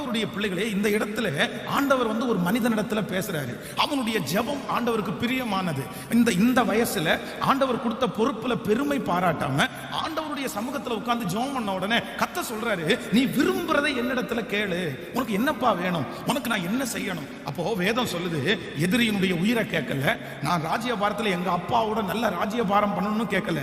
ஆண்டவருடைய பிள்ளைகளே, இந்த இடத்துல ஆண்டவர் ஒரு மனிதனிடத்துல பேசுறாரு. அவனுடைய ஜெபம் ஆண்டவருக்கு பிரியமானது. இந்த வயசுல ஆண்டவர் கொடுத்த பொறுப்புல பெருமை பாராட்டாம ஆண்டவருடைய சமூகத்துல உட்கார்ந்து ஜெபம் பண்ண உடனே கர்த்தர் சொல்றாரு, நீ விரும்புறதை என்னிடத்துல கேளு, உனக்கு என்னப்பா வேணும், உனக்கு நான் என்ன செய்யணும். அப்போ வேதம் சொல்லுது, எதிரியினுடைய உயிரை கேட்கல, நான் ராஜ்யபாரத்துல எங்க அப்பாவோட நல்ல ராஜ்யபாரம் பண்ணணும்னு கேட்கல.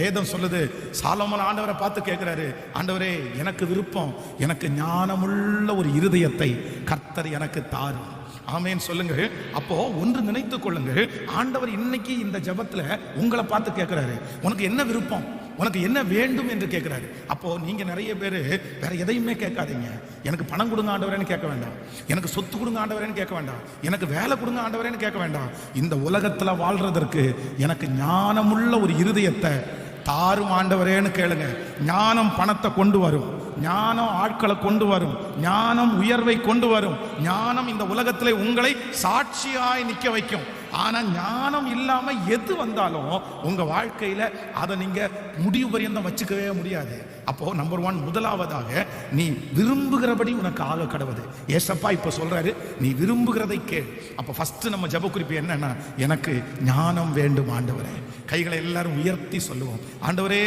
வேதம் சொல்லுது, சாலமோன் ஆண்டவரை பார்த்து கேட்கிறாரு, ஆண்டவரே எனக்கு விருப்பம், எனக்கு ஞானமுள்ள ஒரு இருதயத்தை கர்த்தர் எனக்கு தாரும். ஆமென் சொல்லுங்க. அப்போ ஒன்று நினைத்துக் கொள்ளுங்க, ஆண்டவர் இன்னைக்கு இந்த ஜெபத்துல உங்களை பார்த்து கேட்கிறாரு, உனக்கு என்ன விருப்பம், உனக்கு என்ன வேண்டும் என்று கேட்கிறாரு. அப்போ நீங்க நிறைய பேர் வேற எதையுமே கேட்காதீங்க. எனக்கு பணம் கொடுங்க ஆண்டவரேன்னு கேட்க வேண்டாம், எனக்கு சொத்து கொடுங்க ஆண்டவரேன்னு கேட்க வேண்டாம், எனக்கு வேலை கொடுங்க ஆண்டவரேன்னு கேட்க வேண்டாம். இந்த உலகத்துல வாழ்றதற்கு எனக்கு ஞானமுள்ள ஒரு இருதயத்தை தாரும் ஆண்டவரேன்னு கேளுங்க. ஞானம் பணத்தை கொண்டு வரும், ஞானம் ஆட்களை கொண்டு வரும், ஞானம் உயர்வை கொண்டு வரும், ஞானம் இந்த உலகத்திலே உங்களை சாட்சியாய் நிற்க வைக்கும். ஆனா ஞானம் இல்லாம எது வந்தாலும் உங்க வாழ்க்கையில அதை நீங்க முடிவு பரியந்தம் வச்சுக்கவே முடியாது. அப்போ நம்பர் 1, முதலாவதாக நீ விரும்புகிறபடி உனக்கு ஆக கடவுது. ஏசப்பா இப்ப சொல்றாரு, நீ விரும்புகிறதை கேள். அப்ப ஃபர்ஸ்ட் நம்ம ஜெப குறிப்பு என்னன்னா, எனக்கு ஞானம் வேண்டும் ஆண்டவரே. கைகளை எல்லாரும் உயர்த்தி சொல்லுவோம், ஆண்டவரே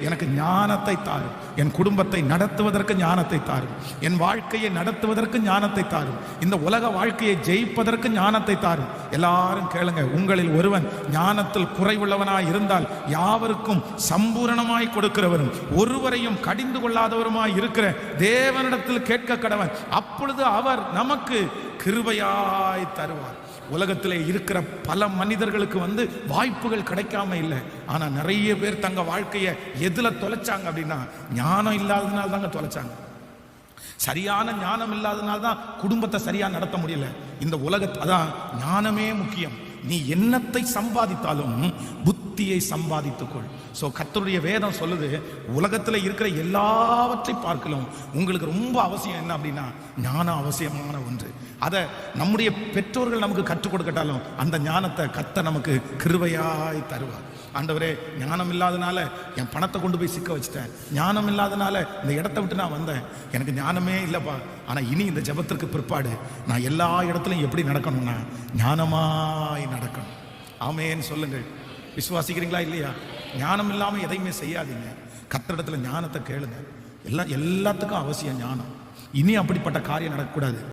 எனக்கு ஞானத்தை தாரும், என் குடும்பத்தை நடத்துவதற்கு ஞானத்தை தாரும், என் வாழ்க்கையை நடத்துவதற்கு ஞானத்தை தாரும், இந்த உலக வாழ்க்கையை ஜெயிப்பதற்கு ஞானத்தை தாரும். எல்லாரும் கேளுங்க, உங்களில் ஒருவன் ஞானத்தில் குறைவுள்ளவனாய் இருந்தால் யாவருக்கும் சம்பூரணமாய் கொடுக்கிறவரும் ஒருவரையும் கடிந்து கொள்ளாதவருமாய் இருக்கிற தேவனிடத்தில் கேட்க கடவன், அப்பொழுது அவர் நமக்கு கிருபையாய் தருவார். உலகத்தில் இருக்கிற பல மனிதர்களுக்கு வாய்ப்புகள் கிடைக்காம இல்லை. ஆனா நிறைய பேர் தங்க வாழ்க்கையை எதுல தொலைச்சாங்க அப்படின்னா, ஞானம் இல்லாததுனால தாங்க தொலைச்சாங்க. சரியான ஞானம் இல்லாதனால தான் குடும்பத்தை சரியா நடத்த முடியல. இந்த உலகத்தை அதான் ஞானமே முக்கியம். நீ என்னத்தை சம்பாதித்தாலும் புத்தியை சம்பாதித்துக்கொள். ஸோ கர்த்தருடைய வேதம் சொல்லுது, உலகத்தில் இருக்கிற எல்லாவற்றை பார்க்கலாம் உங்களுக்கு ரொம்ப அவசியம் என்ன அப்படின்னா, ஞானம் அவசியமான ஒன்று. அதை நம்முடைய பெற்றோர்கள் நமக்கு கற்றுக் கொடுக்கட்டாலும் அந்த ஞானத்தை கர்த்தர் நமக்கு கிருபையாய் தருவார். ஆண்டவரே, ஞானம் இல்லாதனால என் பணத்தை கொண்டு போய் சிக்க வச்சுட்டேன், ஞானம் இல்லாதனால இந்த இடத்த விட்டு நான் வந்தேன், எனக்கு ஞானமே இல்லைப்பா. ஆனால் இனி இந்த ஜெபத்திற்கு பிற்பாடு நான் எல்லா இடத்துலையும் எப்படி நடக்கணும்னா ஞானமாய் நடக்கணும். ஆமேன்னு சொல்லுங்கள். விசுவாசிக்கிறீங்களா இல்லையா? ஞானம் இல்லாமல் எதையுமே செய்யாதீங்க. கர்த்தரிடத்துல ஞானத்தை கேளுங்க. எல்லாத்துக்கும் அவசியம் ஞானம். இனி அப்படிப்பட்ட காரியம் நடக்கக்கூடாது.